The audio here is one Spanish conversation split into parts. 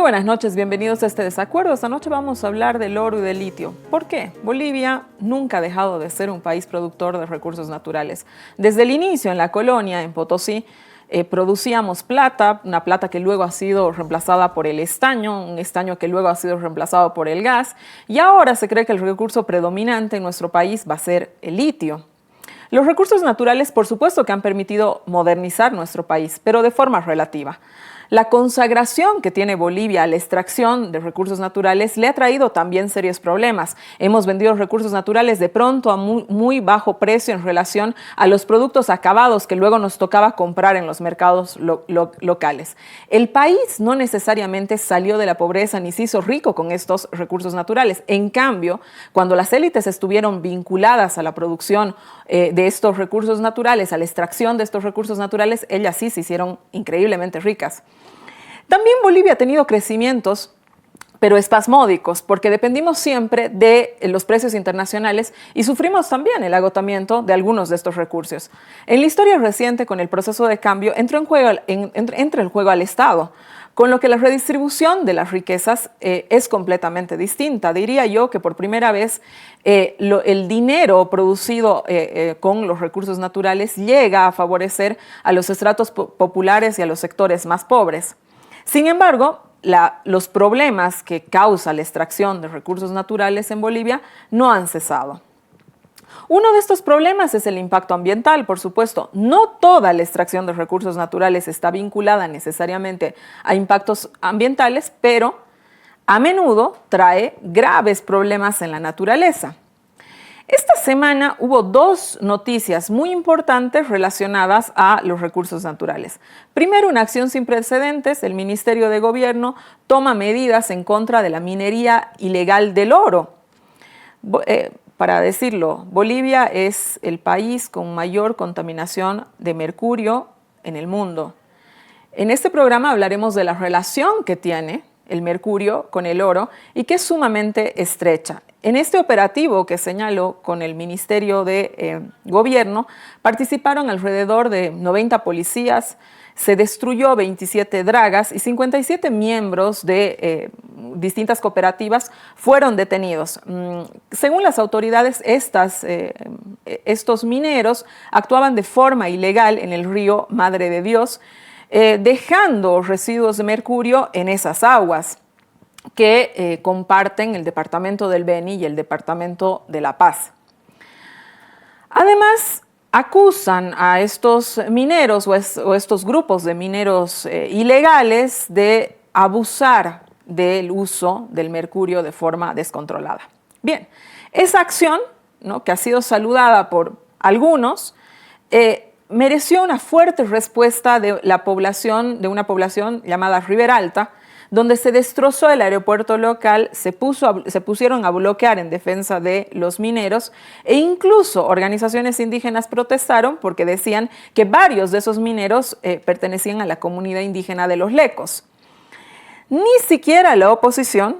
buenas noches, bienvenidos a este desacuerdo. Esta noche vamos a hablar del oro y del litio. ¿Por qué? Bolivia nunca ha dejado de ser un país productor de recursos naturales. Desde el inicio en la colonia, en Potosí, producíamos plata, una plata que luego ha sido reemplazada por el estaño, un estaño que luego ha sido reemplazado por el gas, y ahora se cree que el recurso predominante en nuestro país va a ser el litio. Los recursos naturales, por supuesto, que han permitido modernizar nuestro país, pero de forma relativa. La consagración que tiene Bolivia a la extracción de recursos naturales le ha traído también serios problemas. Hemos vendido recursos naturales de pronto a muy bajo precio en relación a los productos acabados que luego nos tocaba comprar en los mercados locales. El país no necesariamente salió de la pobreza ni se hizo rico con estos recursos naturales. En cambio, cuando las élites estuvieron vinculadas a la producción de estos recursos naturales, a la extracción de estos recursos naturales, ellas sí se hicieron increíblemente ricas. También Bolivia ha tenido crecimientos, pero espasmódicos, porque dependimos siempre de los precios internacionales y sufrimos también el agotamiento de algunos de estos recursos. En la historia reciente, con el proceso de cambio, entra el juego al Estado, con lo que la redistribución de las riquezas es completamente distinta. Diría yo que por primera vez el dinero producido con los recursos naturales llega a favorecer a los estratos populares y a los sectores más pobres. Sin embargo, los problemas que causa la extracción de recursos naturales en Bolivia no han cesado. Uno de estos problemas es el impacto ambiental, por supuesto. No toda la extracción de recursos naturales está vinculada necesariamente a impactos ambientales, pero a menudo trae graves problemas en la naturaleza. Esta semana hubo dos noticias muy importantes relacionadas a los recursos naturales. Primero, una acción sin precedentes. El Ministerio de Gobierno toma medidas en contra de la minería ilegal del oro. Para decirlo, Bolivia es el país con mayor contaminación de mercurio en el mundo. En este programa hablaremos de la relación que tiene el mercurio con el oro y que es sumamente estrecha. En este operativo que señaló con el Ministerio de Gobierno, participaron alrededor de 90 policías, se destruyó 27 dragas y 57 miembros de distintas cooperativas fueron detenidos. Según las autoridades, estos mineros actuaban de forma ilegal en el río Madre de Dios, dejando residuos de mercurio en esas aguas que comparten el departamento del Beni y el departamento de La Paz. Además, acusan a estos mineros o estos grupos de mineros ilegales de abusar del uso del mercurio de forma descontrolada. Bien, esa acción, ¿no?, que ha sido saludada por algunos, mereció una fuerte respuesta de una población llamada Ribera Alta, donde se destrozó el aeropuerto local, se pusieron a bloquear en defensa de los mineros e incluso organizaciones indígenas protestaron porque decían que varios de esos mineros pertenecían a la comunidad indígena de los Lecos. Ni siquiera la oposición,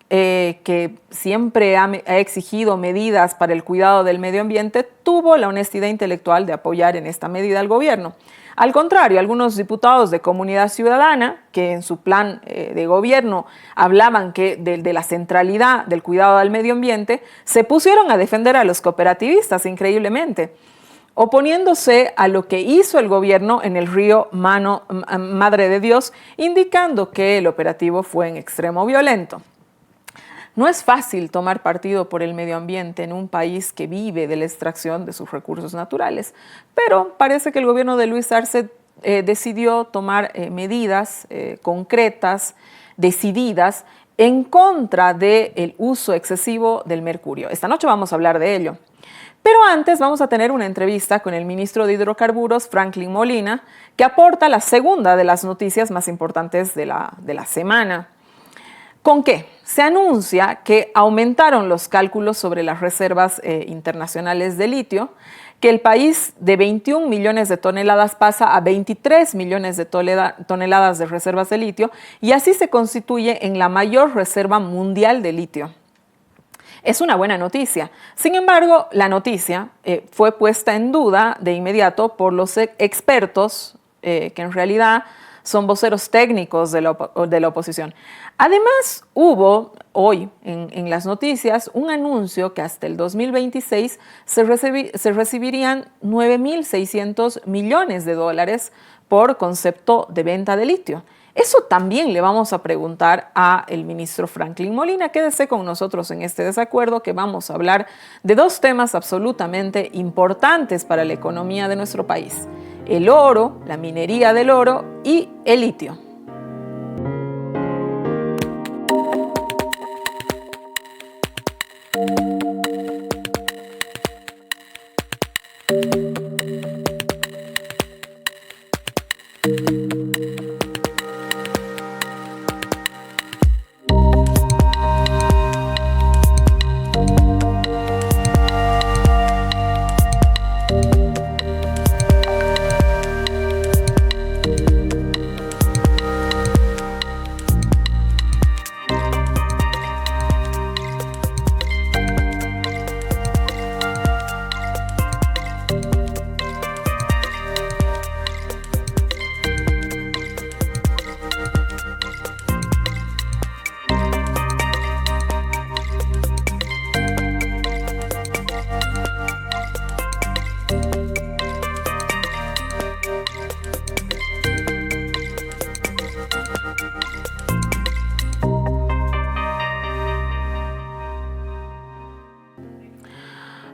que siempre ha exigido medidas para el cuidado del medio ambiente, tuvo la honestidad intelectual de apoyar en esta medida al gobierno. Al contrario, algunos diputados de Comunidad Ciudadana, que en su plan de gobierno hablaban de la centralidad del cuidado del medio ambiente, se pusieron a defender a los cooperativistas, increíblemente, oponiéndose a lo que hizo el gobierno en el río Madre de Dios, indicando que el operativo fue en extremo violento. No es fácil tomar partido por el medio ambiente en un país que vive de la extracción de sus recursos naturales, pero parece que el gobierno de Luis Arce decidió tomar medidas concretas, decididas, en contra del uso excesivo del mercurio. Esta noche vamos a hablar de ello. Pero antes vamos a tener una entrevista con el ministro de Hidrocarburos, Franklin Molina, que aporta la segunda de las noticias más importantes de la semana. ¿Con qué? Se anuncia que aumentaron los cálculos sobre las reservas internacionales de litio, que el país de 21 millones de toneladas pasa a 23 millones de toneladas de reservas de litio y así se constituye en la mayor reserva mundial de litio. Es una buena noticia. Sin embargo, la noticia fue puesta en duda de inmediato por los expertos que en realidad son voceros técnicos de la oposición. Además, hubo hoy en las noticias un anuncio que hasta el 2026 se recibirían 9.600 millones de dólares por concepto de venta de litio. Eso también le vamos a preguntar al ministro Franklin Molina. Quédese con nosotros en este desacuerdo, que vamos a hablar de dos temas absolutamente importantes para la economía de nuestro país: el oro, la minería del oro y el litio.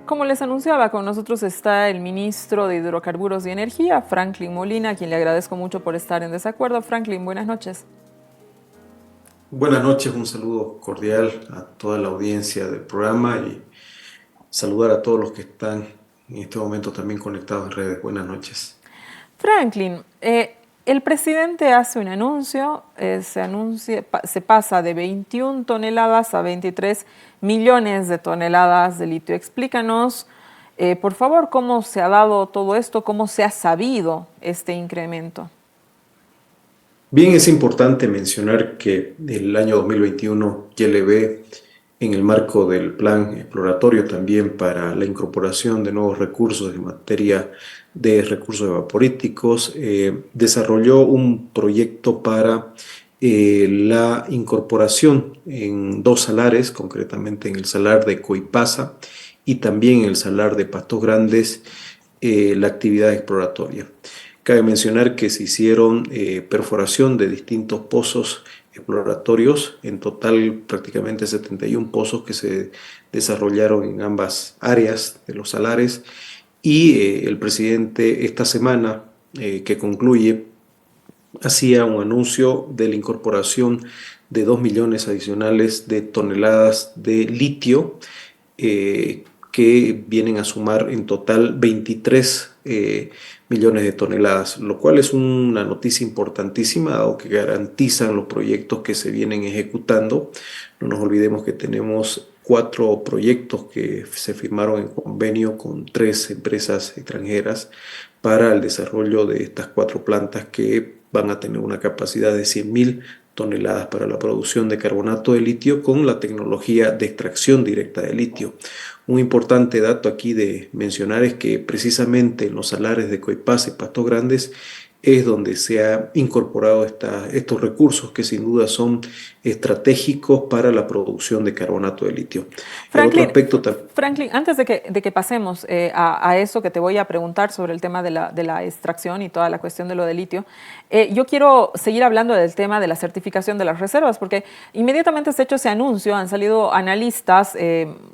Como les anunciaba, con nosotros está el ministro de Hidrocarburos y Energía, Franklin Molina, a quien le agradezco mucho por estar en desacuerdo. Franklin, buenas noches. Buenas noches, un saludo cordial a toda la audiencia del programa y saludar a todos los que están en este momento también conectados en redes. Buenas noches. Franklin, el presidente hace un anuncio, se pasa de 21 toneladas a 23 millones de toneladas de litio. Explícanos, por favor, cómo se ha dado todo esto, cómo se ha sabido este incremento. Bien, es importante mencionar que el año 2021 YLB, en el marco del plan exploratorio también para la incorporación de nuevos recursos en materia de recursos evaporíticos, desarrolló un proyecto para la incorporación en dos salares, concretamente en el salar de Coipasa y también en el salar de Pastos Grandes, la actividad exploratoria. Cabe mencionar que se hicieron perforación de distintos pozos exploratorios, en total prácticamente 71 pozos que se desarrollaron en ambas áreas de los salares, y el presidente esta semana que concluye hacía un anuncio de la incorporación de 2 millones adicionales de toneladas de litio, que vienen a sumar en total 23 millones de toneladas, lo cual es una noticia importantísima, dado que garantizan los proyectos que se vienen ejecutando. No nos olvidemos que tenemos 4 proyectos que se firmaron en convenio con 3 empresas extranjeras para el desarrollo de estas 4 plantas, que van a tener una capacidad de 100.000 toneladas para la producción de carbonato de litio con la tecnología de extracción directa de litio. Un importante dato aquí de mencionar es que precisamente en los salares de Coipasa y Pastos Grandes es donde se ha incorporado estos recursos, que sin duda son estratégicos para la producción de carbonato de litio. Franklin, antes de que pasemos a eso que te voy a preguntar sobre el tema de la extracción y toda la cuestión de lo de litio, yo quiero seguir hablando del tema de la certificación de las reservas, porque inmediatamente se ha hecho ese anuncio, han salido analistas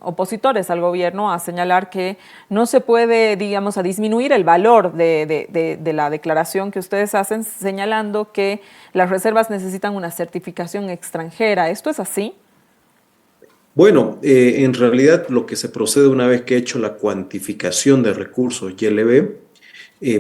opositores al gobierno a señalar que no se puede, digamos, a disminuir el valor de la declaración que ustedes hacen, señalando que las reservas necesitan una certificación extranjera. ¿Esto es así? Bueno, en realidad lo que se procede una vez que ha hecho la cuantificación de recursos YLB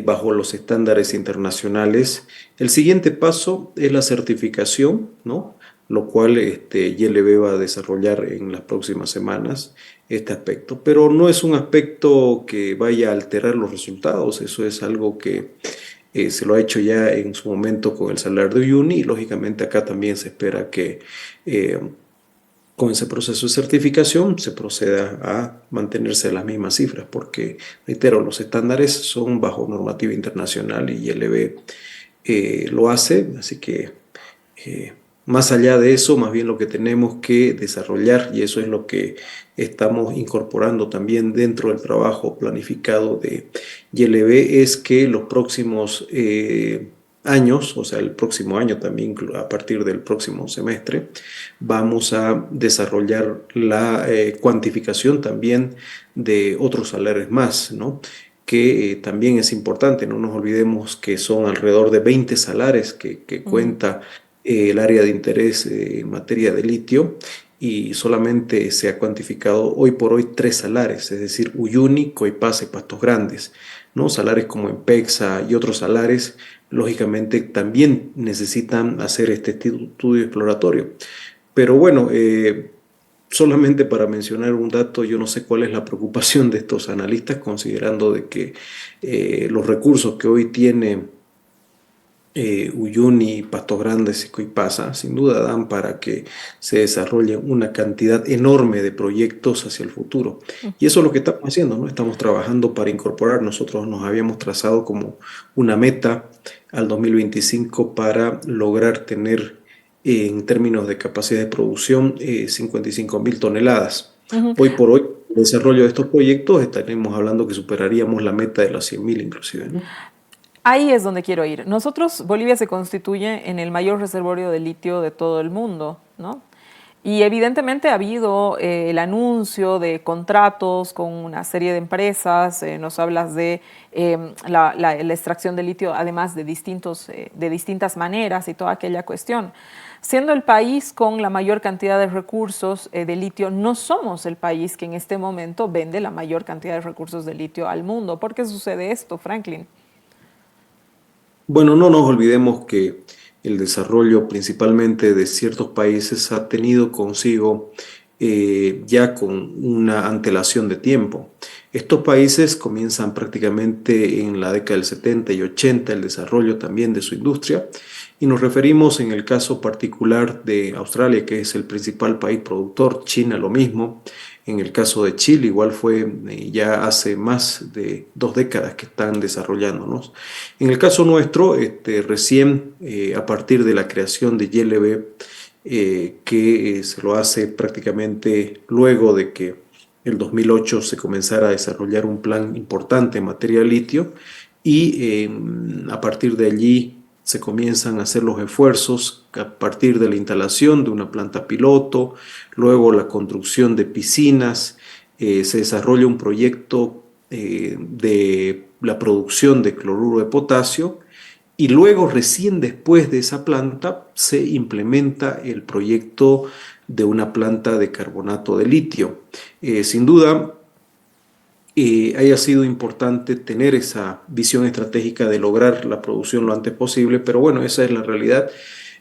bajo los estándares internacionales, el siguiente paso es la certificación, ¿no? Lo cual YLB va a desarrollar en las próximas semanas este aspecto, pero no es un aspecto que vaya a alterar los resultados. Eso es algo que se lo ha hecho ya en su momento con el salar de Uyuni, y lógicamente acá también se espera que con ese proceso de certificación se proceda a mantenerse las mismas cifras, porque, reitero, los estándares son bajo normativa internacional y YLB lo hace, así que eh, más allá de eso, más bien lo que tenemos que desarrollar, y eso es lo que estamos incorporando también dentro del trabajo planificado de YLB, es que los próximos años, o sea, el próximo año también, a partir del próximo semestre, vamos a desarrollar la cuantificación también de otros salarios más, ¿no? Que también es importante, no nos olvidemos que son alrededor de 20 salares que Ujú. cuenta el área de interés en materia de litio, y solamente se ha cuantificado hoy por hoy 3 salares, es decir, Uyuni, Coipasa y Pastos Grandes, ¿no? Salares como Empexa y otros salares, lógicamente también necesitan hacer este estudio exploratorio. Pero bueno, solamente para mencionar un dato, yo no sé cuál es la preocupación de estos analistas, considerando de que los recursos que hoy tiene Uyuni, Pastos Grandes y Coipasa, sin duda dan para que se desarrolle una cantidad enorme de proyectos hacia el futuro. Y eso es lo que estamos haciendo, ¿no? Estamos trabajando para incorporar. Nosotros nos habíamos trazado como una meta al 2025 para lograr tener, en términos de capacidad de producción, 55.000 toneladas. Ujú. Hoy por hoy, el desarrollo de estos proyectos, estaremos hablando que superaríamos la meta de las 100.000 inclusive, ¿no? Ahí es donde quiero ir. Nosotros, Bolivia se constituye en el mayor reservorio de litio de todo el mundo, ¿no? Y evidentemente ha habido el anuncio de contratos con una serie de empresas. Nos hablas de la extracción de litio, además de distintas maneras y toda aquella cuestión. Siendo el país con la mayor cantidad de recursos de litio, no somos el país que en este momento vende la mayor cantidad de recursos de litio al mundo. ¿Por qué sucede esto, Franklin? Bueno, no nos olvidemos que el desarrollo principalmente de ciertos países ha tenido consigo, ya con una antelación de tiempo. Estos países comienzan prácticamente en la década del 70 y 80 el desarrollo también de su industria, y nos referimos en el caso particular de Australia, que es el principal país productor, China lo mismo. En el caso de Chile, igual fue ya hace más de 2 décadas que están desarrollándonos. En el caso nuestro, recién, a partir de la creación de YLB, que se lo hace prácticamente luego de que el 2008 se comenzara a desarrollar un plan importante en materia de litio, y a partir de allí se comienzan a hacer los esfuerzos a partir de la instalación de una planta piloto, luego la construcción de piscinas. Se desarrolla un proyecto de la producción de cloruro de potasio, y luego recién después de esa planta se implementa el proyecto de una planta de carbonato de litio. Sin duda, haya sido importante tener esa visión estratégica de lograr la producción lo antes posible, pero bueno, esa es la realidad.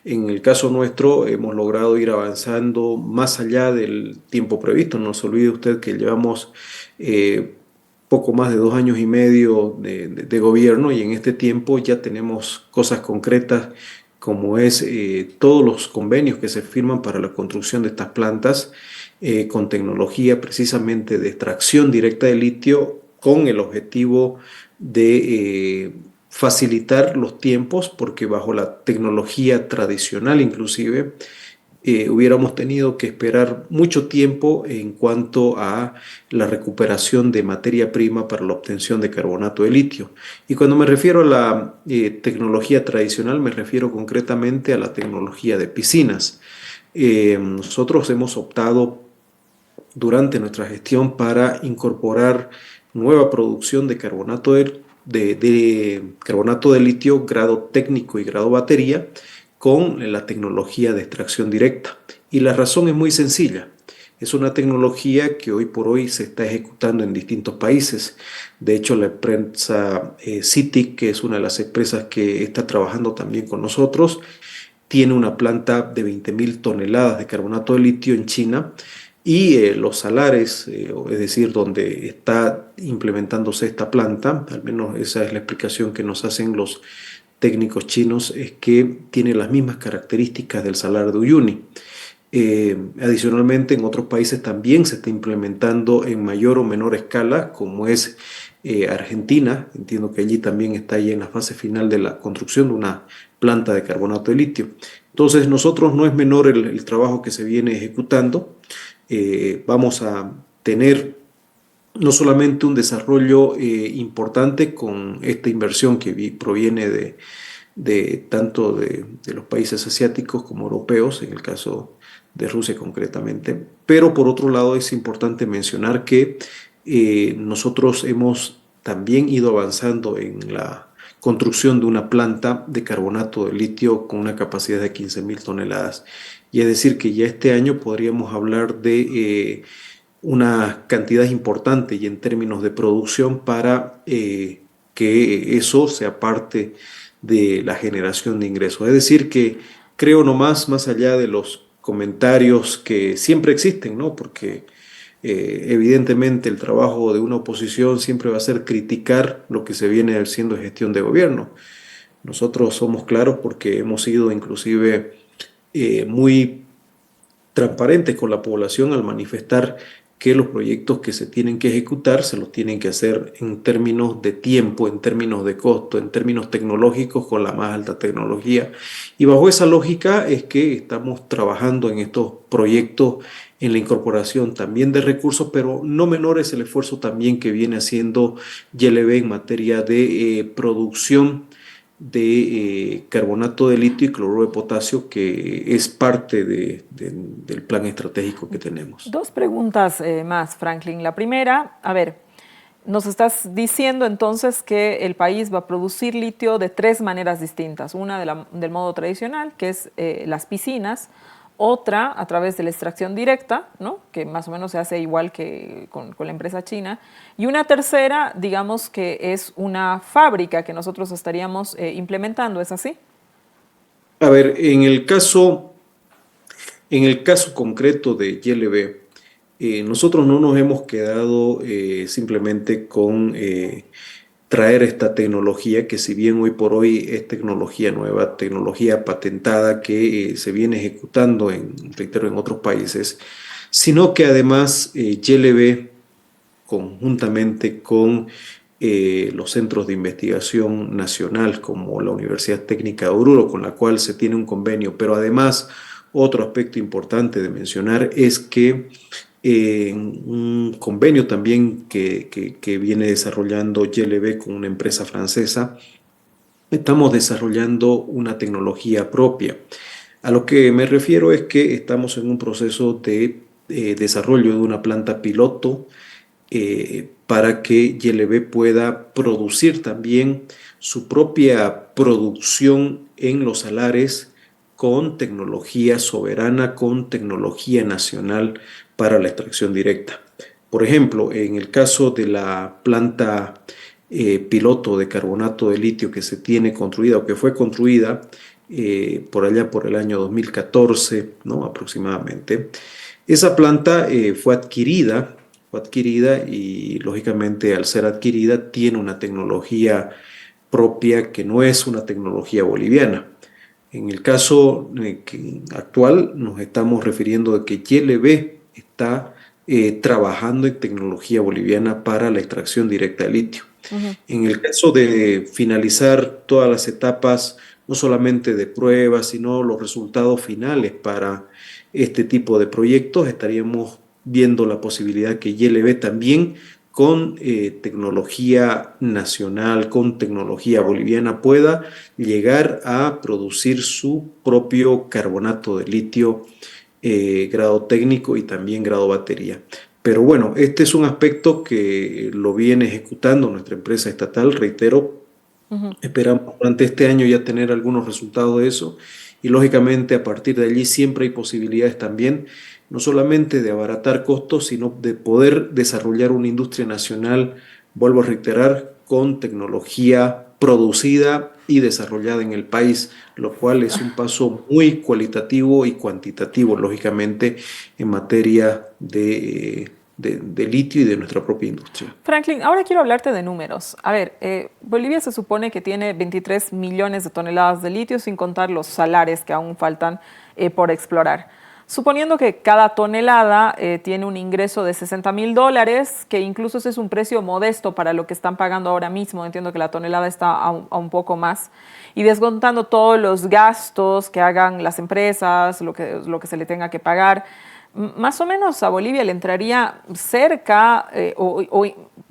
En el caso nuestro hemos logrado ir avanzando más allá del tiempo previsto. No se olvide usted que llevamos poco más de 2 años y medio de gobierno, y en este tiempo ya tenemos cosas concretas, como es todos los convenios que se firman para la construcción de estas plantas, con tecnología precisamente de extracción directa de litio, con el objetivo de facilitar los tiempos, porque bajo la tecnología tradicional inclusive hubiéramos tenido que esperar mucho tiempo en cuanto a la recuperación de materia prima para la obtención de carbonato de litio. Y cuando me refiero a la tecnología tradicional, me refiero concretamente a la tecnología de piscinas. Nosotros hemos optado durante nuestra gestión para incorporar nueva producción de carbonato de litio, grado técnico y grado batería, con la tecnología de extracción directa. Y la razón es muy sencilla. Es una tecnología que hoy por hoy se está ejecutando en distintos países. De hecho, la empresa CITIC, que es una de las empresas que está trabajando también con nosotros, tiene una planta de 20.000 toneladas de carbonato de litio en China, y los salares, es decir, donde está implementándose esta planta, al menos esa es la explicación que nos hacen los técnicos chinos, es que tiene las mismas características del salar de Uyuni. Adicionalmente, en otros países también se está implementando en mayor o menor escala, como es Argentina. Entiendo que allí también está ya en la fase final de la construcción de una planta de carbonato de litio. Entonces, nosotros no es menor el trabajo que se viene ejecutando. Vamos a tener no solamente un desarrollo importante con esta inversión que proviene de tanto de los países asiáticos como europeos, en el caso de Rusia concretamente, pero por otro lado es importante mencionar que nosotros hemos también ido avanzando en la construcción de una planta de carbonato de litio con una capacidad de 15.000 toneladas. Y es decir, que ya este año podríamos hablar de una cantidad importante y en términos de producción para que eso sea parte de la generación de ingresos. Es decir, que creo nomás, más allá de los comentarios que siempre existen, ¿no? Porque evidentemente el trabajo de una oposición siempre va a ser criticar lo que se viene haciendo en gestión de gobierno. Nosotros somos claros porque hemos sido inclusive muy transparentes con la población al manifestar que los proyectos que se tienen que ejecutar se los tienen que hacer en términos de tiempo, en términos de costo, en términos tecnológicos con la más alta tecnología. Y bajo esa lógica es que estamos trabajando en estos proyectos en la incorporación también de recursos, pero no menor es el esfuerzo también que viene haciendo YLB en materia de producción de carbonato de litio y cloruro de potasio, que es parte del plan estratégico que tenemos. Dos preguntas más, Franklin. La primera, a ver, nos estás diciendo entonces que el país va a producir litio de tres maneras distintas. Una del modo tradicional, que es las piscinas. Otra a través de la extracción directa, ¿no? Que más o menos se hace igual que con la empresa china. Y una tercera, digamos que es una fábrica que nosotros estaríamos implementando, ¿es así? A ver, en el caso concreto de YLB, nosotros no nos hemos quedado simplemente con traer esta tecnología, que si bien hoy por hoy es tecnología nueva, tecnología patentada que se viene ejecutando reitero, en otros países, sino que además YLB, conjuntamente con los centros de investigación nacional como la Universidad Técnica de Oruro, con la cual se tiene un convenio, pero además otro aspecto importante de mencionar es que un convenio también que viene desarrollando YLB con una empresa francesa, estamos desarrollando una tecnología propia. A lo que me refiero es que estamos en un proceso de desarrollo de una planta piloto para que YLB pueda producir también su propia producción en los salares con tecnología soberana, con tecnología nacional para la extracción directa. Por ejemplo, en el caso de la planta piloto de carbonato de litio que se tiene construida o que fue construida por allá por el año 2014, ¿no? Aproximadamente, esa planta fue adquirida y lógicamente al ser adquirida tiene una tecnología propia que no es una tecnología boliviana. En el caso actual nos estamos refiriendo a que YLB está trabajando en tecnología boliviana para la extracción directa de litio. En el caso de finalizar todas las etapas, no solamente de pruebas, sino los resultados finales para este tipo de proyectos, estaríamos viendo la posibilidad que YLB también con tecnología nacional, con tecnología boliviana, pueda llegar a producir su propio carbonato de litio grado técnico y también grado batería. Pero bueno, este es un aspecto que lo viene ejecutando nuestra empresa estatal, reitero. Esperamos durante este año ya tener algunos resultados de eso y lógicamente a partir de allí siempre hay posibilidades también, no solamente de abaratar costos, sino de poder desarrollar una industria nacional, vuelvo a reiterar, con tecnología producida y desarrollada en el país, lo cual es un paso muy cualitativo y cuantitativo, lógicamente, en materia de litio y de nuestra propia industria. Franklin, ahora quiero hablarte de números. A ver, Bolivia se supone que tiene 23 millones de toneladas de litio, sin contar los salares que aún faltan por explorar. Suponiendo que cada tonelada tiene un ingreso de $60.000, que incluso ese es un precio modesto para lo que están pagando ahora mismo, entiendo que la tonelada está a un poco más, y descontando todos los gastos que hagan las empresas, lo que se le tenga que pagar, más o menos a Bolivia le entraría cerca, o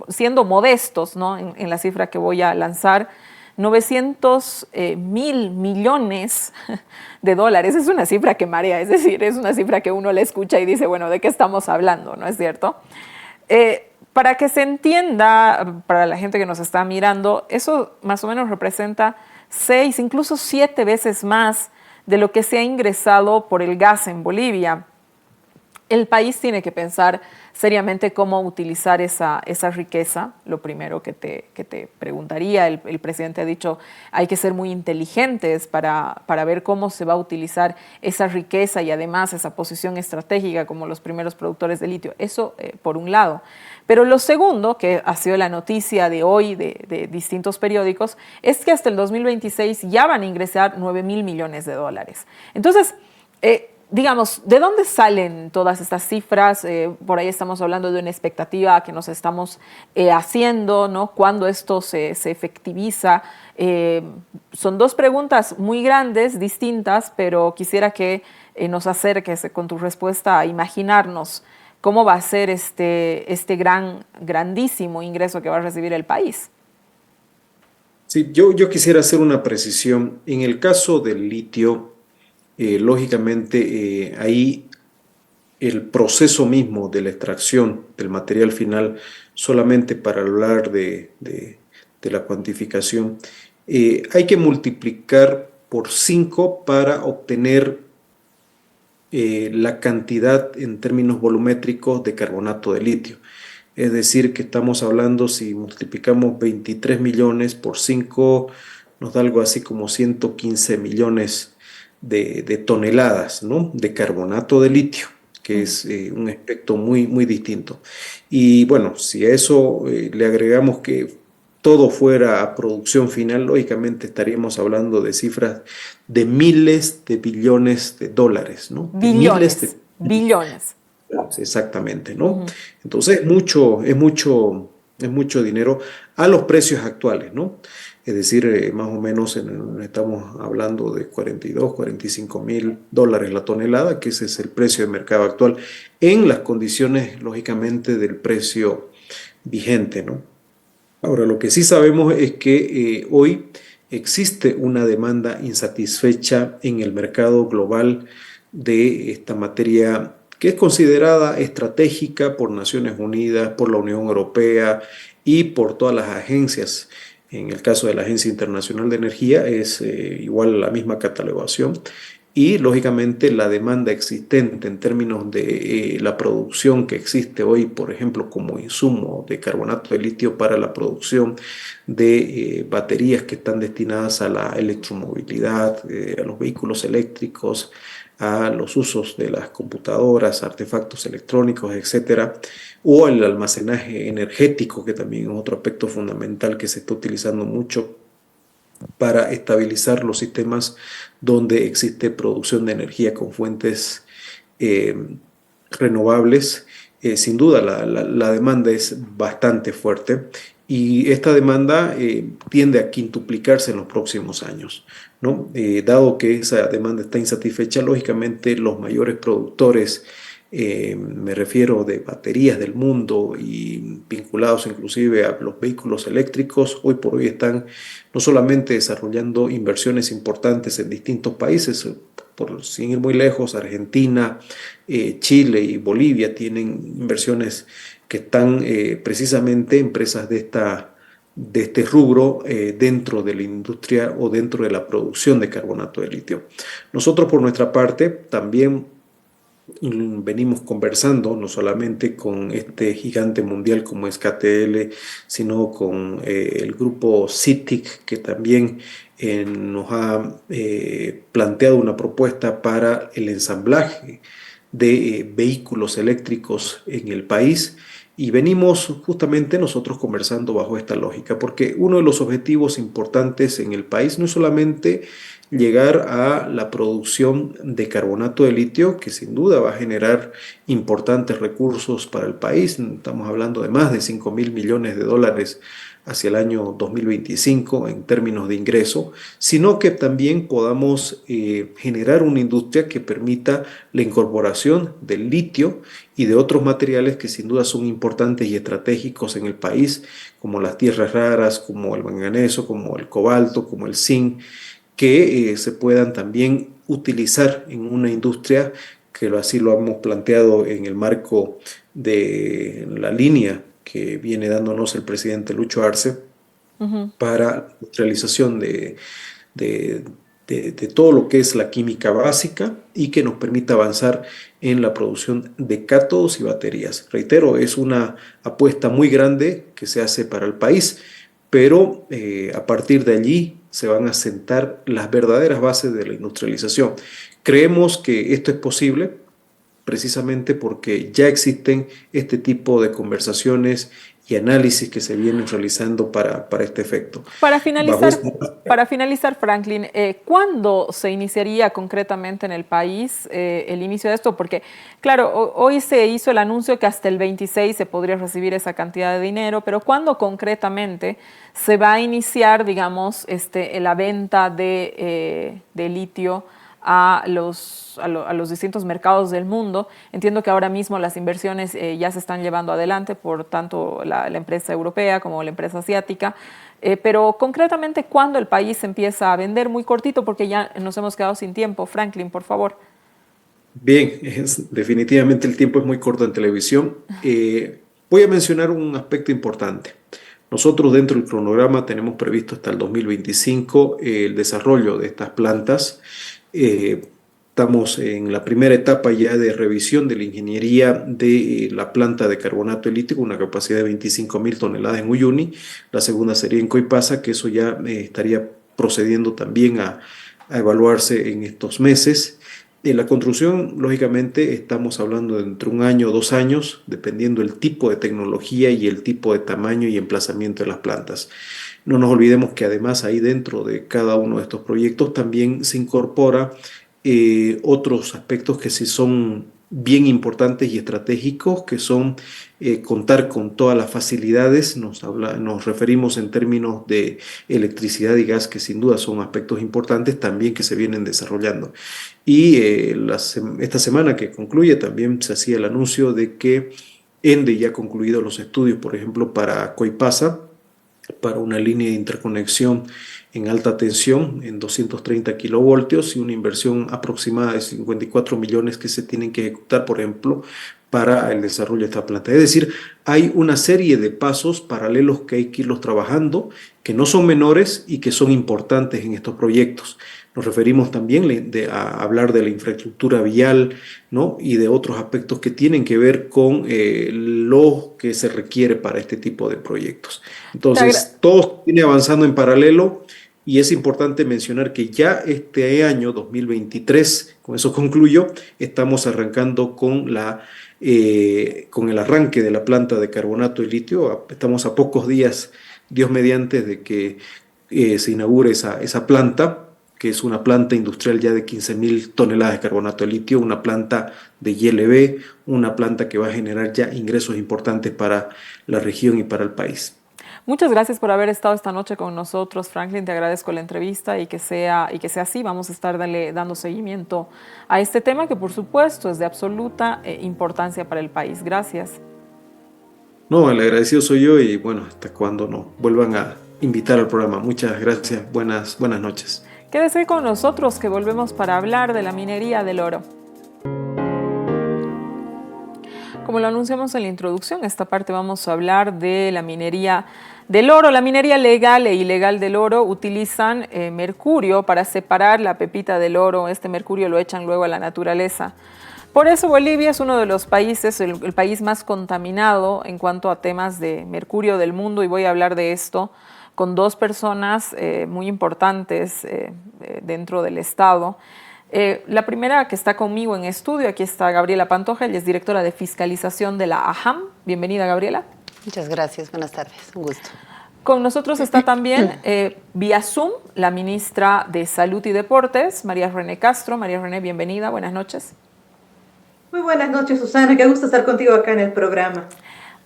siendo modestos, ¿no?, en la cifra que voy a lanzar, 900.000 millones de dólares. Es una cifra que marea, es decir, es una cifra que uno le escucha y dice, bueno, ¿de qué estamos hablando? ¿No es cierto? Para que se entienda, para la gente que nos está mirando, eso más o menos representa 6, incluso 7 veces más de lo que se ha ingresado por el gas en Bolivia. El país tiene que pensar seriamente cómo utilizar esa riqueza. Lo primero que te preguntaría, el presidente ha dicho, hay que ser muy inteligentes para ver cómo se va a utilizar esa riqueza y además esa posición estratégica como los primeros productores de litio. Eso por un lado. Pero lo segundo, que ha sido la noticia de hoy de distintos periódicos, es que hasta el 2026 ya van a ingresar 9.000 millones de dólares. Entonces, digamos, ¿de dónde salen todas estas cifras? Por ahí estamos hablando de una expectativa que nos estamos haciendo, ¿no? ¿Cuándo esto se efectiviza? Son dos preguntas muy grandes, distintas, pero quisiera que nos acerques con tu respuesta a imaginarnos cómo va a ser este grandísimo ingreso que va a recibir el país. Sí, yo quisiera hacer una precisión. En el caso del litio, lógicamente, ahí el proceso mismo de la extracción del material final, solamente para hablar de la cuantificación, hay que multiplicar por 5 para obtener la cantidad en términos volumétricos de carbonato de litio. Es decir, que estamos hablando, si multiplicamos 23 millones por 5, nos da algo así como 115 millones de toneladas, ¿no?, de carbonato de litio, que es un aspecto muy, muy distinto. Y bueno, si a eso le agregamos que todo fuera a producción final, lógicamente estaríamos hablando de cifras de miles de billones de dólares, ¿no? De miles de Billones. exactamente, ¿no? Entonces es mucho dinero a los precios actuales, ¿no? Es decir, más o menos estamos hablando de 42, 45.000 dólares la tonelada, que ese es el precio de mercado actual, en las condiciones, lógicamente, del precio vigente, ¿no? Ahora, lo que sí sabemos es que hoy existe una demanda insatisfecha en el mercado global de esta materia que es considerada estratégica por Naciones Unidas, por la Unión Europea y por todas las agencias. En el caso de la Agencia Internacional de Energía es igual la misma catalogación. Y lógicamente la demanda existente en términos de la producción que existe hoy, por ejemplo, como insumo de carbonato de litio para la producción de baterías que están destinadas a la electromovilidad, a los vehículos eléctricos, a los usos de las computadoras, artefactos electrónicos, etcétera, o el almacenaje energético, que también es otro aspecto fundamental que se está utilizando mucho para estabilizar los sistemas donde existe producción de energía con fuentes renovables. Sin duda la demanda es bastante fuerte y esta demanda tiende a quintuplicarse en los próximos años, ¿no? Dado que esa demanda está insatisfecha, lógicamente los mayores productores, me refiero de baterías del mundo y vinculados inclusive a los vehículos eléctricos, hoy por hoy están no solamente desarrollando inversiones importantes en distintos países, sin ir muy lejos, Argentina, Chile y Bolivia tienen inversiones que están precisamente empresas de este rubro dentro de la industria o dentro de la producción de carbonato de litio. Nosotros por nuestra parte también venimos conversando no solamente con este gigante mundial como es KTL, sino con el grupo CITIC, que también nos ha planteado una propuesta para el ensamblaje de vehículos eléctricos en el país. Y venimos justamente nosotros conversando bajo esta lógica, porque uno de los objetivos importantes en el país no es solamente llegar a la producción de carbonato de litio, que sin duda va a generar importantes recursos para el país. Estamos hablando de más de 5.000 millones de dólares hacia el año 2025 en términos de ingreso, sino que también podamos generar una industria que permita la incorporación del litio y de otros materiales que sin duda son importantes y estratégicos en el país, como las tierras raras, como el manganeso, como el cobalto, como el zinc, que se puedan también utilizar en una industria que así lo hemos planteado en el marco de la línea que viene dándonos el presidente Lucho Arce para la industrialización de, de todo lo que es la química básica y que nos permita avanzar en la producción de cátodos y baterías. Reitero, es una apuesta muy grande que se hace para el país, pero a partir de allí se van a sentar las verdaderas bases de la industrialización. Creemos que esto es posible precisamente porque ya existen este tipo de conversaciones y análisis que se vienen realizando para este efecto. Para finalizar, Franklin, ¿cuándo se iniciaría concretamente en el país el inicio de esto? Porque, claro, hoy se hizo el anuncio que hasta el 26 se podría recibir esa cantidad de dinero, pero ¿cuándo concretamente se va a iniciar, digamos, la venta de litio a los distintos mercados del mundo? Entiendo que ahora mismo las inversiones ya se están llevando adelante por tanto la empresa europea como la empresa asiática, pero concretamente, ¿cuándo el país empieza a vender? Muy cortito porque ya nos hemos quedado sin tiempo. Franklin, por favor. Bien, definitivamente el tiempo es muy corto en televisión. Voy a mencionar un aspecto importante. Nosotros dentro del cronograma tenemos previsto hasta el 2025 el desarrollo de estas plantas. Estamos en la primera etapa ya de revisión de la ingeniería de la planta de carbonato de litio con una capacidad de 25.000 toneladas en Uyuni. La segunda sería en Coipasa, que eso ya estaría procediendo también a evaluarse en estos meses. En la construcción, lógicamente, estamos hablando de entre 1 año o 2 años, dependiendo del tipo de tecnología y el tipo de tamaño y emplazamiento de las plantas. No nos olvidemos que además ahí dentro de cada uno de estos proyectos también se incorpora otros aspectos que sí son bien importantes y estratégicos, que son contar con todas las facilidades. Nos referimos en términos de electricidad y gas, que sin duda son aspectos importantes también que se vienen desarrollando. Y esta semana que concluye también se hacía el anuncio de que ENDE ya ha concluido los estudios, por ejemplo, para Coipasa, para una línea de interconexión en alta tensión en 230 kilovoltios y una inversión aproximada de 54 millones que se tienen que ejecutar, por ejemplo, para el desarrollo de esta planta. Es decir, hay una serie de pasos paralelos que hay que irlos trabajando, que no son menores y que son importantes en estos proyectos. Nos referimos también a hablar de la infraestructura vial, ¿no? Y de otros aspectos que tienen que ver con lo que se requiere para este tipo de proyectos. Entonces, todo viene avanzando en paralelo y es importante mencionar que ya este año 2023, con eso concluyo, estamos arrancando con el arranque de la planta de carbonato de litio. Estamos a pocos días, Dios mediante, de que se inaugure esa planta, que es una planta industrial ya de 15.000 toneladas de carbonato de litio, una planta de ILB, una planta que va a generar ya ingresos importantes para la región y para el país. Muchas gracias por haber estado esta noche con nosotros, Franklin. Te agradezco la entrevista y que sea así. Vamos a estar dando seguimiento a este tema que, por supuesto, es de absoluta importancia para el país. Gracias. No, el agradecido soy yo y bueno, hasta cuando nos vuelvan a invitar al programa. Muchas gracias. Buenas noches. Quédese con nosotros que volvemos para hablar de la minería del oro. Como lo anunciamos en la introducción, esta parte vamos a hablar de la minería del oro. La minería legal e ilegal del oro utilizan mercurio para separar la pepita del oro. Este mercurio lo echan luego a la naturaleza. Por eso Bolivia es uno de los países, el país más contaminado en cuanto a temas de mercurio del mundo, y voy a hablar de esto con dos personas muy importantes dentro del Estado. La primera que está conmigo en estudio, aquí está Gabriela Pantoja, ella es directora de fiscalización de la AHAM. Bienvenida, Gabriela. Muchas gracias, buenas tardes, un gusto. Con nosotros está también vía Zoom la ministra de Salud y Deportes, María René Castro. María René, bienvenida, buenas noches. Muy buenas noches, Susana, qué gusto estar contigo acá en el programa.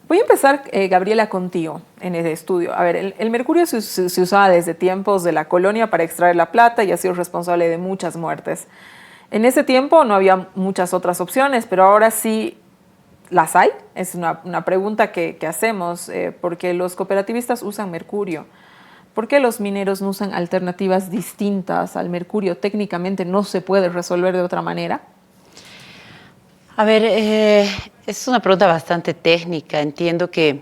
Voy a empezar, Gabriela, contigo en el estudio. A ver, el mercurio se usaba desde tiempos de la colonia para extraer la plata y ha sido responsable de muchas muertes. En ese tiempo no había muchas otras opciones, pero ahora sí las hay. Es una pregunta que hacemos, porque los cooperativistas usan mercurio. ¿Por qué los mineros no usan alternativas distintas al mercurio? Técnicamente no se puede resolver de otra manera. A ver, es una pregunta bastante técnica. Entiendo que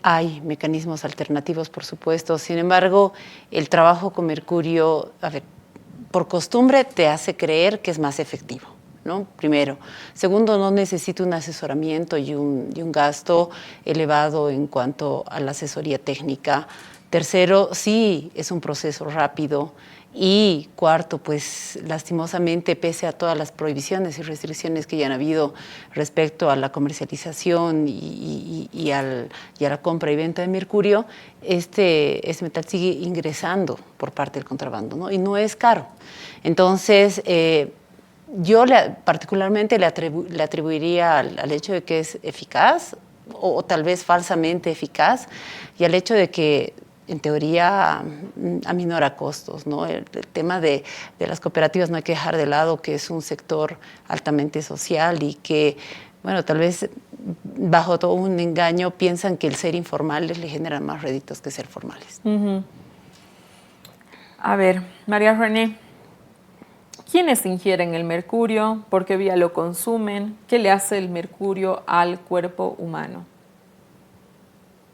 hay mecanismos alternativos, por supuesto. Sin embargo, el trabajo con mercurio, a ver, por costumbre te hace creer que es más efectivo, ¿no? Primero. Segundo, no necesita un asesoramiento y un gasto elevado en cuanto a la asesoría técnica. Tercero, sí, es un proceso rápido. Y cuarto, pues lastimosamente, pese a todas las prohibiciones y restricciones que ya han habido respecto a la comercialización y a la compra y venta de mercurio, este metal sigue ingresando por parte del contrabando, ¿no? Y no es caro. Entonces, yo particularmente le atribuiría al hecho de que es eficaz o tal vez falsamente eficaz y al hecho de que en teoría aminora costos, ¿no? El tema de las cooperativas no hay que dejar de lado que es un sector altamente social y que, bueno, tal vez bajo todo un engaño piensan que el ser informales le genera más réditos que ser formales. Uh-huh. A ver, María René, ¿quiénes ingieren el mercurio? ¿Por qué vía lo consumen? ¿Qué le hace el mercurio al cuerpo humano?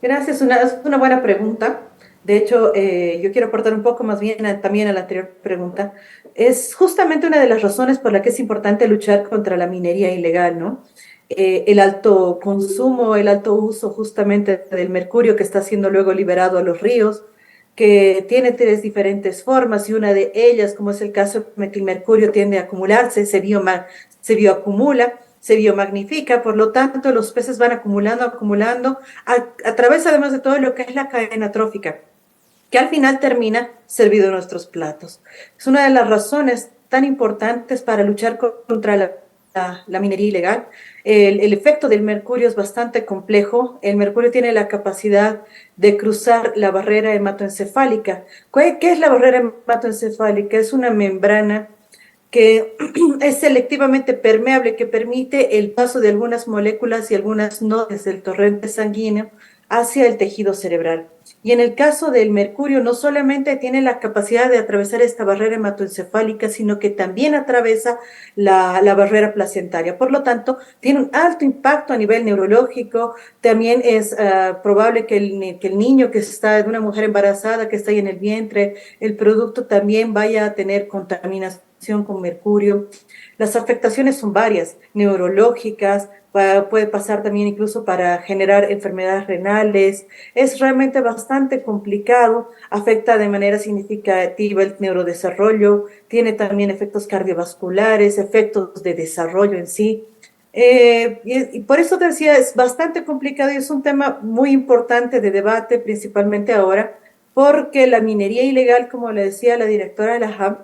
Gracias, es una buena pregunta. De hecho, yo quiero aportar un poco más bien también a la anterior pregunta. Es justamente una de las razones por la que es importante luchar contra la minería ilegal, ¿no? El alto consumo, el alto uso justamente del mercurio que está siendo luego liberado a los ríos, que tiene tres diferentes formas y una de ellas, como es el caso de que el mercurio tiende a acumularse, se bioacumula, se biomagnifica, por lo tanto los peces van acumulando a través además de todo lo que es la cadena trófica, que al final termina servido en nuestros platos. Es una de las razones tan importantes para luchar contra la minería ilegal. El efecto del mercurio es bastante complejo. El mercurio tiene la capacidad de cruzar la barrera hematoencefálica. ¿Qué es la barrera hematoencefálica? Es una membrana que es selectivamente permeable, que permite el paso de algunas moléculas y algunas nodes del torrente sanguíneo hacia el tejido cerebral. Y en el caso del mercurio, no solamente tiene la capacidad de atravesar esta barrera hematoencefálica, sino que también atraviesa la barrera placentaria. Por lo tanto, tiene un alto impacto a nivel neurológico. También es probable que el niño que está de una mujer embarazada, que está ahí en el vientre, el producto también vaya a tener contaminación con mercurio. Las afectaciones son varias, neurológicas, puede pasar también incluso para generar enfermedades renales. Es realmente bastante complicado, afecta de manera significativa el neurodesarrollo, tiene también efectos cardiovasculares, efectos de desarrollo en sí. Y por eso te decía, es bastante complicado y es un tema muy importante de debate, principalmente ahora, porque la minería ilegal, como le decía la directora de la HAM,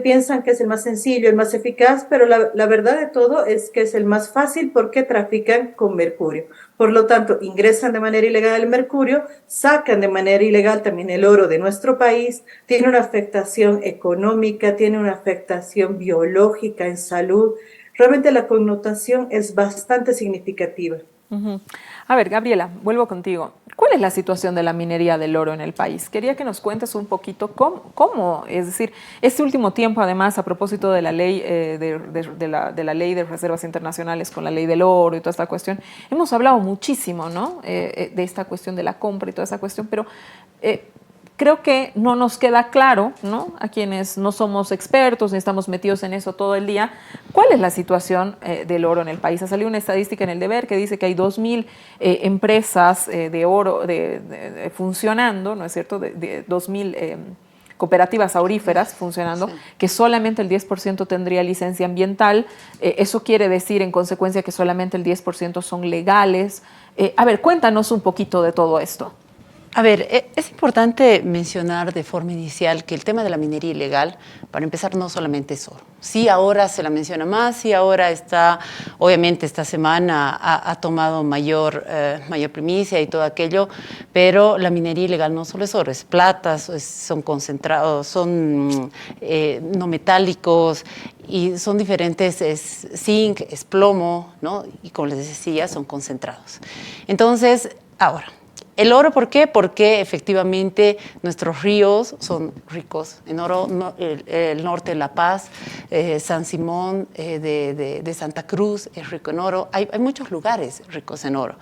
piensan que es el más sencillo, el más eficaz, pero la verdad de todo es que es el más fácil porque trafican con mercurio. Por lo tanto, ingresan de manera ilegal el mercurio, sacan de manera ilegal también el oro de nuestro país, tiene una afectación económica, tiene una afectación biológica en salud. Realmente la connotación es bastante significativa. Uh-huh. A ver, Gabriela, vuelvo contigo. ¿Cuál es la situación de la minería del oro en el país? Quería que nos cuentes un poquito cómo es decir, este último tiempo, además, a propósito de la ley de la ley de reservas internacionales con la ley del oro y toda esta cuestión, hemos hablado muchísimo, ¿no? De esta cuestión de la compra y toda esa cuestión, pero creo que no nos queda claro, ¿no? A quienes no somos expertos ni estamos metidos en eso todo el día, ¿cuál es la situación del oro en el país? Ha salido una estadística en El Deber que dice que hay 2.000 empresas de oro funcionando, ¿no es cierto? De 2.000 cooperativas auríferas funcionando, Sí. que solamente el 10% tendría licencia ambiental. Eso quiere decir, en consecuencia, que solamente el 10% son legales. A ver, cuéntanos un poquito de todo esto. A ver, es importante mencionar de forma inicial que el tema de la minería ilegal, para empezar, no solamente es oro. Sí, ahora se la menciona más, sí, ahora está, obviamente esta semana ha tomado mayor primicia y todo aquello, pero la minería ilegal no solo es oro, es plata, son concentrados, son no metálicos y son diferentes, es zinc, es plomo, ¿no? Y como les decía, son concentrados. Entonces, ahora, el oro, ¿por qué? Porque efectivamente nuestros ríos son ricos en oro. El norte de La Paz, San Simón de Santa Cruz es rico en oro. Hay muchos lugares ricos en oro.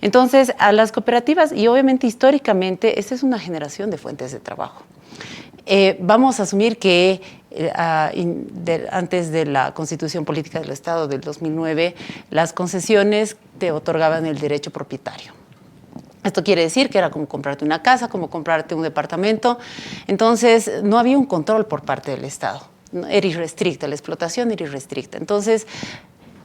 Entonces, a las cooperativas, y obviamente históricamente, esta es una generación de fuentes de trabajo. Vamos a asumir que antes de la Constitución Política del Estado del 2009, las concesiones te otorgaban el derecho propietario. Esto quiere decir que era como comprarte una casa, como comprarte un departamento. Entonces, no había un control por parte del Estado. Era irrestricta, la explotación era irrestricta. Entonces,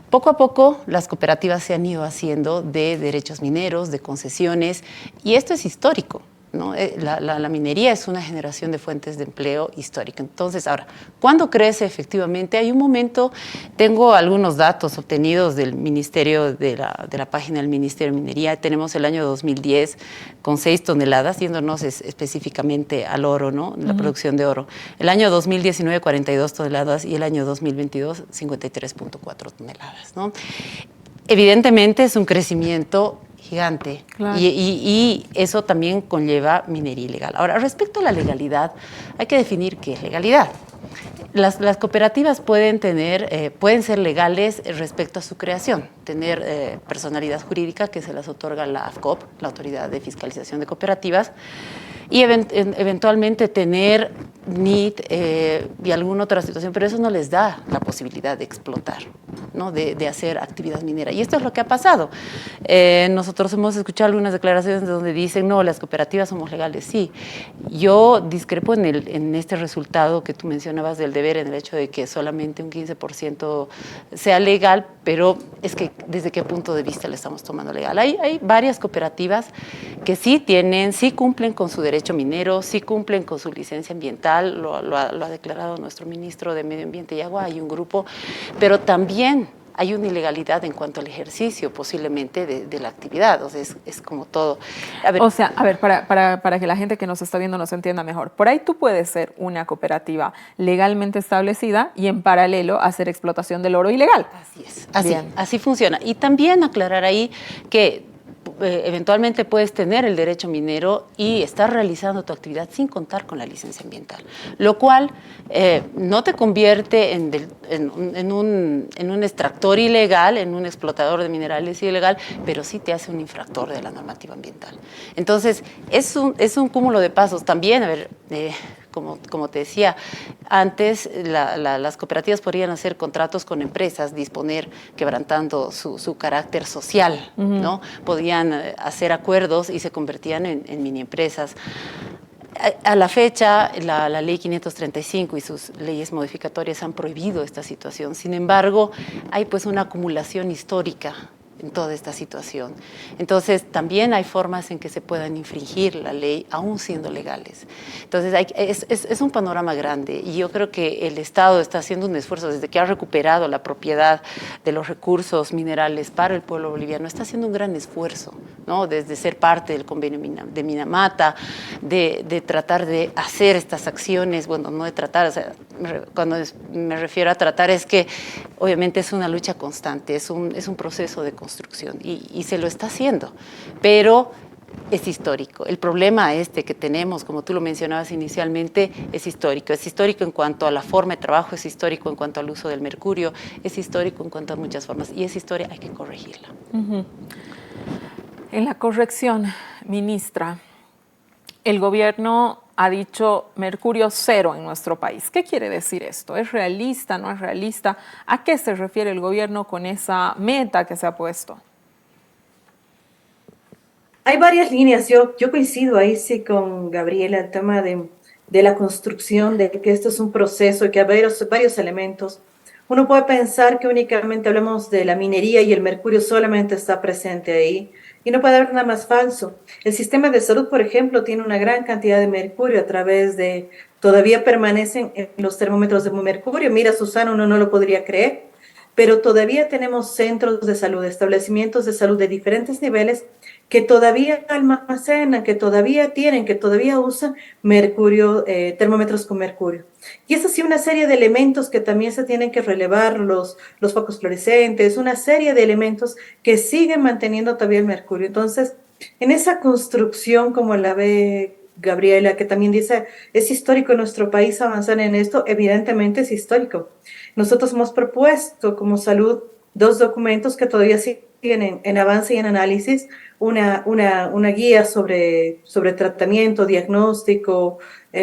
poco a poco, las cooperativas se han ido haciendo de derechos mineros, de concesiones, y esto es histórico, ¿no? La minería es una generación de fuentes de empleo histórica. Entonces, ahora, ¿cuándo crece efectivamente? Hay un momento, tengo algunos datos obtenidos del Ministerio, de la página del Ministerio de Minería. Tenemos el año 2010 con 6 toneladas, yéndonos específicamente al oro, ¿no? La producción de oro. El año 2019, 42 toneladas, y el año 2022, 53.4 toneladas, ¿no? Evidentemente es un crecimiento gigante. Claro. Y eso también conlleva minería ilegal. Ahora, respecto a la legalidad, hay que definir qué es legalidad. Las cooperativas pueden ser legales respecto a su creación, tener personalidad jurídica que se las otorga la AFCOP, la Autoridad de Fiscalización de Cooperativas, y eventualmente tener NIT y alguna otra situación, pero eso no les da la posibilidad de explotar, ¿no? de hacer actividad minera. Y esto es lo que ha pasado. Nosotros hemos escuchado algunas declaraciones donde dicen, no, las cooperativas somos legales. Sí, yo discrepo en este resultado que tú mencionabas del deber, en el hecho de que solamente un 15% sea legal, pero es que ¿desde qué punto de vista le estamos tomando legal? Hay varias cooperativas que sí cumplen con su derecho minero, sí cumplen con su licencia ambiental, lo ha declarado nuestro ministro de Medio Ambiente y Agua, hay un grupo, pero también hay una ilegalidad en cuanto al ejercicio posiblemente de la actividad. O sea, es como todo. O sea, a ver, para que la gente que nos está viendo nos entienda mejor, por ahí tú puedes ser una cooperativa legalmente establecida y en paralelo hacer explotación del oro ilegal. Así es, así funciona. Y también aclarar ahí que eventualmente puedes tener el derecho minero y estar realizando tu actividad sin contar con la licencia ambiental, lo cual no te convierte en un extractor ilegal, en un explotador de minerales ilegal, pero sí te hace un infractor de la normativa ambiental. Entonces, es un cúmulo de pasos. También, a ver, como te decía, antes las cooperativas podrían hacer contratos con empresas, disponer, quebrantando su carácter social, ¿no? Podían hacer acuerdos y se convertían en mini empresas. A la fecha, la ley 535 y sus leyes modificatorias han prohibido esta situación. Sin embargo, hay pues una acumulación histórica en toda esta situación. Entonces, también hay formas en que se puedan infringir la ley, aún siendo legales. Entonces, es un panorama grande y yo creo que el Estado está haciendo un esfuerzo desde que ha recuperado la propiedad de los recursos minerales para el pueblo boliviano. Está haciendo un gran esfuerzo, ¿no? Desde ser parte del convenio de Minamata, de tratar de hacer estas acciones, bueno, no de tratar, o sea, cuando me refiero a tratar es que obviamente es una lucha constante, es un proceso de construcción y se lo está haciendo, pero es histórico. El problema que tenemos, como tú lo mencionabas inicialmente, es histórico en cuanto a la forma de trabajo, es histórico en cuanto al uso del mercurio, es histórico en cuanto a muchas formas y esa historia hay que corregirla. En la corrección, ministra, el gobierno ha dicho mercurio cero en nuestro país. ¿Qué quiere decir esto? ¿Es realista, no es realista? ¿A qué se refiere el gobierno con esa meta que se ha puesto? Hay varias líneas. Yo coincido ahí sí con Gabriela, el tema de de la construcción, de que esto es un proceso y que hay varios elementos. Uno puede pensar que únicamente hablamos de la minería y el mercurio solamente está presente ahí, y no puede haber nada más falso. El sistema de salud, por ejemplo, tiene una gran cantidad de mercurio a través de, todavía permanecen en los termómetros de mercurio. Mira, Susana, uno no lo podría creer, pero todavía tenemos centros de salud, establecimientos de salud de diferentes niveles que todavía almacenan, que todavía tienen, que todavía usan mercurio, termómetros con mercurio. Y es así una serie de elementos que también se tienen que relevar, los focos fluorescentes, una serie de elementos que siguen manteniendo todavía el mercurio. Entonces, en esa construcción, como la ve Gabriela, que también dice, es histórico en nuestro país avanzar en esto, evidentemente es histórico. Nosotros hemos propuesto como salud 2 documentos que todavía siguen en avance y en análisis, una guía sobre tratamiento, diagnóstico,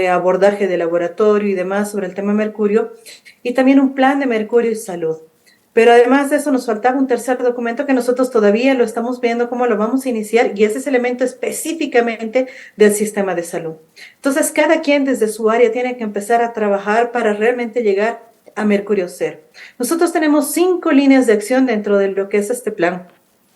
abordaje de laboratorio y demás sobre el tema mercurio, y también un plan de mercurio y salud. Pero además de eso nos faltaba un tercer documento que nosotros todavía lo estamos viendo cómo lo vamos a iniciar, y ese es el elemento específicamente del sistema de salud. Entonces, cada quien desde su área tiene que empezar a trabajar para realmente llegar a mercurio cero. Nosotros tenemos 5 líneas de acción dentro de lo que es este plan.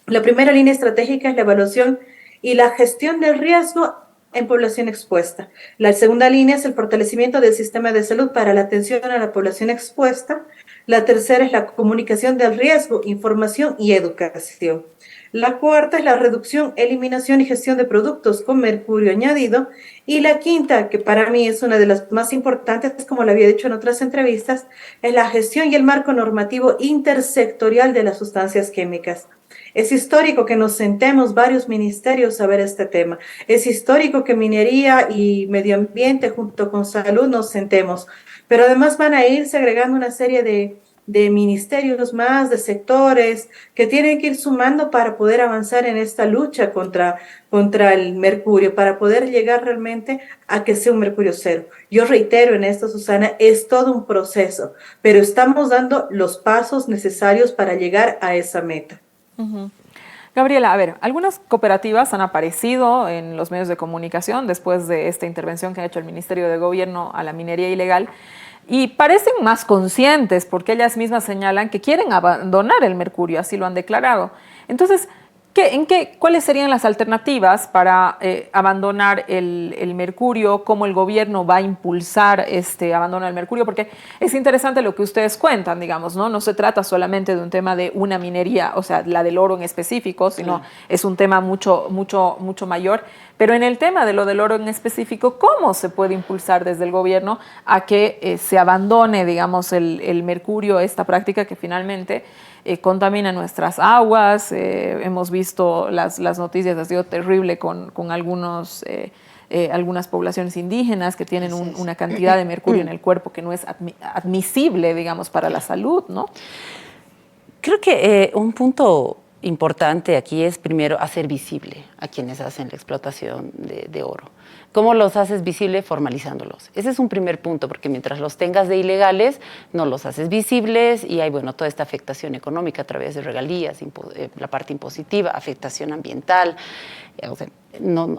La primera línea estratégica es la evaluación y la gestión del riesgo en población expuesta. La segunda línea es el fortalecimiento del sistema de salud para la atención a la población expuesta. La tercera es la comunicación del riesgo, información y educación. La cuarta es la reducción, eliminación y gestión de productos con mercurio añadido. Y la quinta, que para mí es una de las más importantes, como lo había dicho en otras entrevistas, es la gestión y el marco normativo intersectorial de las sustancias químicas. Es histórico que nos sentemos varios ministerios a ver este tema. Es histórico que minería y medio ambiente junto con salud nos sentemos. Pero además van a irse agregando una serie de ministerios más, de sectores, que tienen que ir sumando para poder avanzar en esta lucha contra el mercurio, para poder llegar realmente a que sea un mercurio cero. Yo reitero en esto, Susana, es todo un proceso, pero estamos dando los pasos necesarios para llegar a esa meta. Uh-huh. Gabriela, a ver, algunas cooperativas han aparecido en los medios de comunicación después de esta intervención que ha hecho el Ministerio de Gobierno a la minería ilegal y parecen más conscientes porque ellas mismas señalan que quieren abandonar el mercurio, así lo han declarado. Entonces, ¿cuáles serían las alternativas para abandonar el mercurio? ¿Cómo el gobierno va a impulsar este abandono del mercurio? Porque es interesante lo que ustedes cuentan, digamos, ¿no? No se trata solamente de un tema de una minería, o sea, la del oro en específico, sino es un tema mucho mayor. Pero en el tema de lo del oro en específico, ¿cómo se puede impulsar desde el gobierno a que se abandone, digamos, el mercurio, esta práctica que finalmente contamina nuestras aguas? Hemos visto las noticias, ha sido terrible con algunas poblaciones indígenas que tienen una cantidad de mercurio en el cuerpo que no es admisible, digamos, para la salud, ¿no? Creo que un punto importante aquí es primero hacer visible a quienes hacen la explotación de oro. ¿Cómo los haces visible? Formalizándolos. Ese es un primer punto, porque mientras los tengas de ilegales, no los haces visibles y hay, bueno, toda esta afectación económica a través de regalías, la parte impositiva, afectación ambiental, o sea,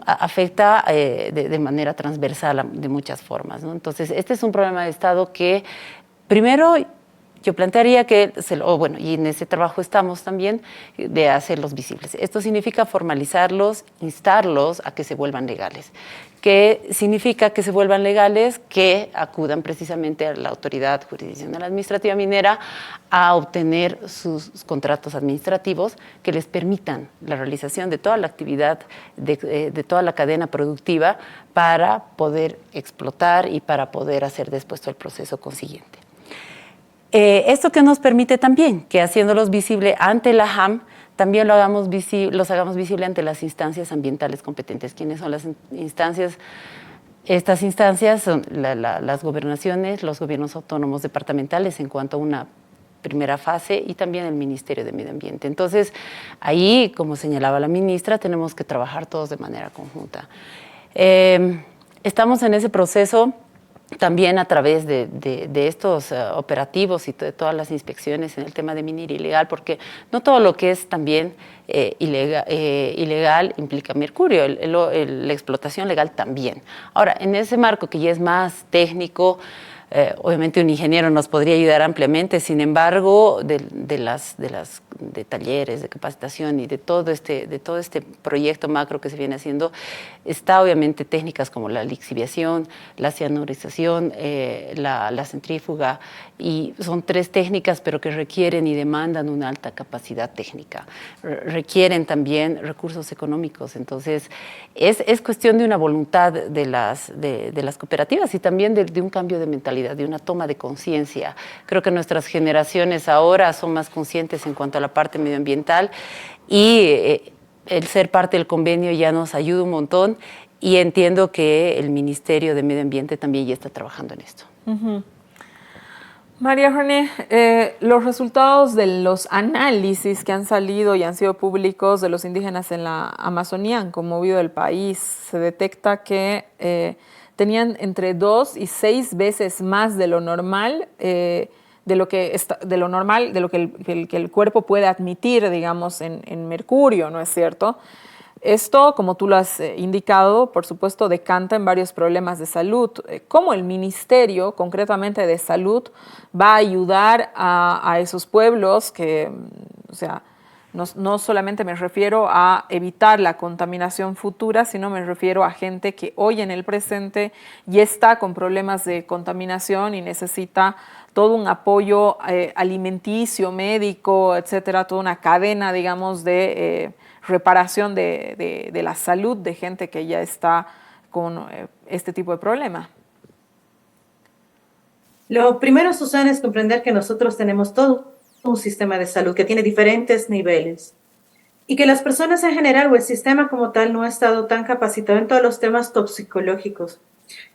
afecta de manera transversal de muchas formas, ¿no? Entonces, este es un problema de Estado que, primero, yo plantearía que, y en ese trabajo estamos también, de hacerlos visibles. Esto significa formalizarlos, instarlos a que se vuelvan legales. ¿Qué significa que se vuelvan legales? Que acudan precisamente a la autoridad jurisdiccional administrativa minera a obtener sus contratos administrativos que les permitan la realización de toda la actividad, de toda la cadena productiva para poder explotar y para poder hacer después todo el proceso consiguiente. Esto que nos permite también que haciéndolos visible ante la JAM, también los hagamos visible ante las instancias ambientales competentes. ¿Quiénes son las instancias? Estas instancias son las gobernaciones, los gobiernos autónomos departamentales en cuanto a una primera fase y también el Ministerio de Medio Ambiente. Entonces, ahí, como señalaba la ministra, tenemos que trabajar todos de manera conjunta. Estamos en ese proceso también a través de estos operativos y de todas las inspecciones en el tema de minería ilegal, porque no todo lo que es también ilegal implica mercurio, la explotación legal también. Ahora, en ese marco que ya es más técnico, obviamente un ingeniero nos podría ayudar ampliamente, sin embargo, de talleres, de capacitación y de todo este proyecto macro que se viene haciendo, está obviamente técnicas como la lixiviación, la cianurización, la centrífuga, y son 3 técnicas, pero que requieren y demandan una alta capacidad técnica. Requieren también recursos económicos, entonces es cuestión de una voluntad de las cooperativas y también de un cambio de mentalidad, de una toma de conciencia. Creo que nuestras generaciones ahora son más conscientes en cuanto a la parte medioambiental y el ser parte del convenio ya nos ayuda un montón y entiendo que el Ministerio de Medio Ambiente también ya está trabajando en esto. Uh-huh. María René, los resultados de los análisis que han salido y han sido públicos de los indígenas en la Amazonía han conmovido el país. Se detecta que tenían entre 2 y 6 veces más de lo normal, de lo que el cuerpo puede admitir, digamos, en mercurio, ¿no es cierto? Esto, como tú lo has indicado, por supuesto, decanta en varios problemas de salud. ¿Cómo el Ministerio, concretamente de Salud, va a ayudar a esos pueblos que, o sea, no solamente me refiero a evitar la contaminación futura, sino me refiero a gente que hoy en el presente ya está con problemas de contaminación y necesita todo un apoyo alimenticio, médico, etcétera, toda una cadena, digamos, de reparación de la salud de gente que ya está con este tipo de problema? Lo primero, Susana, es comprender que nosotros tenemos todo un sistema de salud que tiene diferentes niveles y que las personas en general o el sistema como tal no ha estado tan capacitado en todos los temas toxicológicos.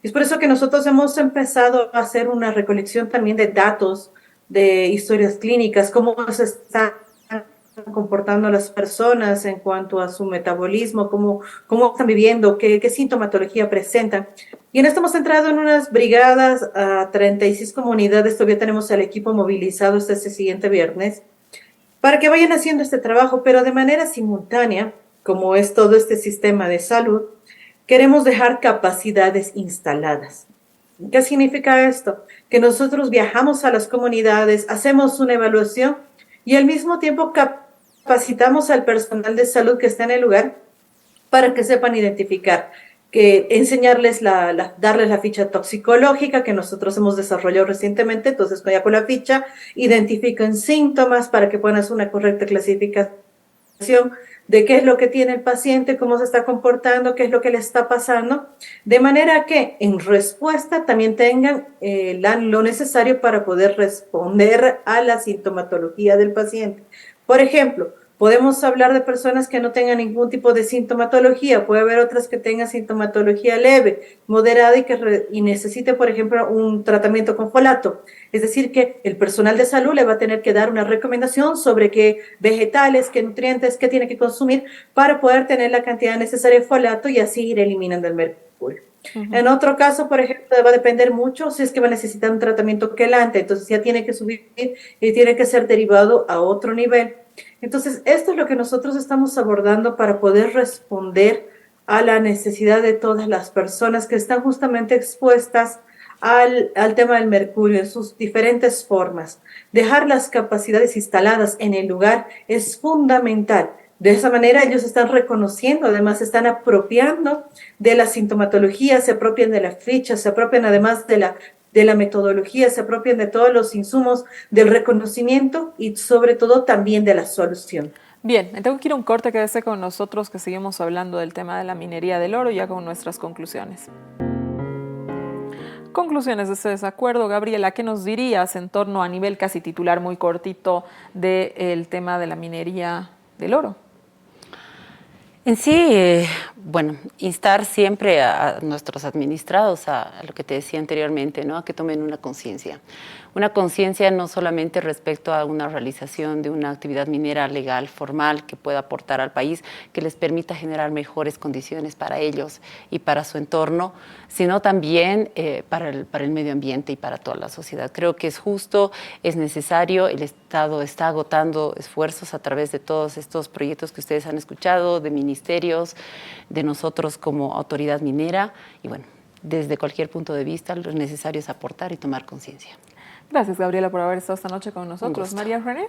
Y es por eso que nosotros hemos empezado a hacer una recolección también de datos, de historias clínicas, cómo se están comportando las personas en cuanto a su metabolismo, cómo están viviendo, qué sintomatología presentan. Y en esto hemos entrado en unas brigadas a 36 comunidades, todavía tenemos al equipo movilizado hasta este siguiente viernes, para que vayan haciendo este trabajo, pero de manera simultánea, como es todo este sistema de salud, queremos dejar capacidades instaladas. ¿Qué significa esto? Que nosotros viajamos a las comunidades, hacemos una evaluación y al mismo tiempo capacitamos al personal de salud que está en el lugar para que sepan identificar, que enseñarles darles la ficha toxicológica que nosotros hemos desarrollado recientemente. Entonces, ya con la ficha identifican síntomas para que puedan hacer una correcta clasificación de qué es lo que tiene el paciente, cómo se está comportando, qué es lo que le está pasando, de manera que en respuesta también tengan lo necesario para poder responder a la sintomatología del paciente. Por ejemplo, podemos hablar de personas que no tengan ningún tipo de sintomatología, puede haber otras que tengan sintomatología leve, moderada y necesite, por ejemplo, un tratamiento con folato. Es decir, que el personal de salud le va a tener que dar una recomendación sobre qué vegetales, qué nutrientes, qué tiene que consumir para poder tener la cantidad necesaria de folato y así ir eliminando el mercurio. Uh-huh. En otro caso, por ejemplo, va a depender mucho si es que va a necesitar un tratamiento quelante, entonces ya tiene que subir y tiene que ser derivado a otro nivel. Entonces, esto es lo que nosotros estamos abordando para poder responder a la necesidad de todas las personas que están justamente expuestas al tema del mercurio en sus diferentes formas. Dejar las capacidades instaladas en el lugar es fundamental. De esa manera ellos están reconociendo, además se están apropiando de la sintomatología, se apropian de la ficha, se apropian además de la metodología, se apropian de todos los insumos, del reconocimiento y sobre todo también de la solución. Bien, me tengo que ir a un corte, quédese con nosotros que seguimos hablando del tema de la minería del oro ya con nuestras conclusiones. Conclusiones de este desacuerdo, Gabriela, ¿qué nos dirías en torno a nivel casi titular muy cortito del tema de la minería del oro? En sí, bueno, instar siempre a nuestros administrados a lo que te decía anteriormente, ¿no? A que tomen una conciencia. Una conciencia no solamente respecto a una realización de una actividad minera legal, formal, que pueda aportar al país, que les permita generar mejores condiciones para ellos y para su entorno, sino también para el medio ambiente y para toda la sociedad. Creo que es justo, es necesario, el Estado está agotando esfuerzos a través de todos estos proyectos que ustedes han escuchado, de ministerios, de nosotros como autoridad minera, y bueno, desde cualquier punto de vista lo necesario es aportar y tomar conciencia. Gracias, Gabriela, por haber estado esta noche con nosotros. María René.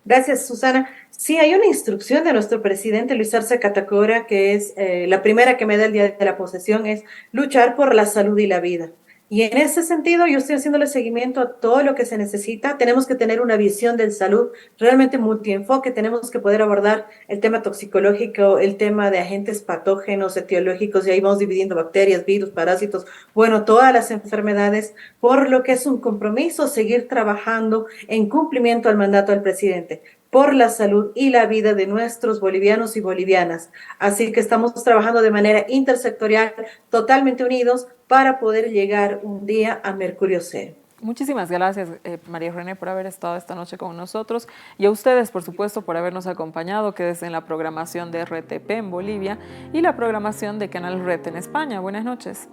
Gracias, Susana. Sí, hay una instrucción de nuestro presidente Luis Arce Catacora, que es la primera que me da el día de la posesión, es luchar por la salud y la vida. Y en ese sentido, yo estoy haciéndole seguimiento a todo lo que se necesita. Tenemos que tener una visión de salud realmente multienfoque. Tenemos que poder abordar el tema toxicológico, el tema de agentes patógenos, etiológicos, y ahí vamos dividiendo bacterias, virus, parásitos, bueno, todas las enfermedades, por lo que es un compromiso seguir trabajando en cumplimiento al mandato del presidente por la salud y la vida de nuestros bolivianos y bolivianas. Así que estamos trabajando de manera intersectorial, totalmente unidos, para poder llegar un día a Mercurio cero. Muchísimas gracias, María René, por haber estado esta noche con nosotros, y a ustedes, por supuesto, por habernos acompañado, que es en la programación de RTP en Bolivia y la programación de Canal Red en España. Buenas noches.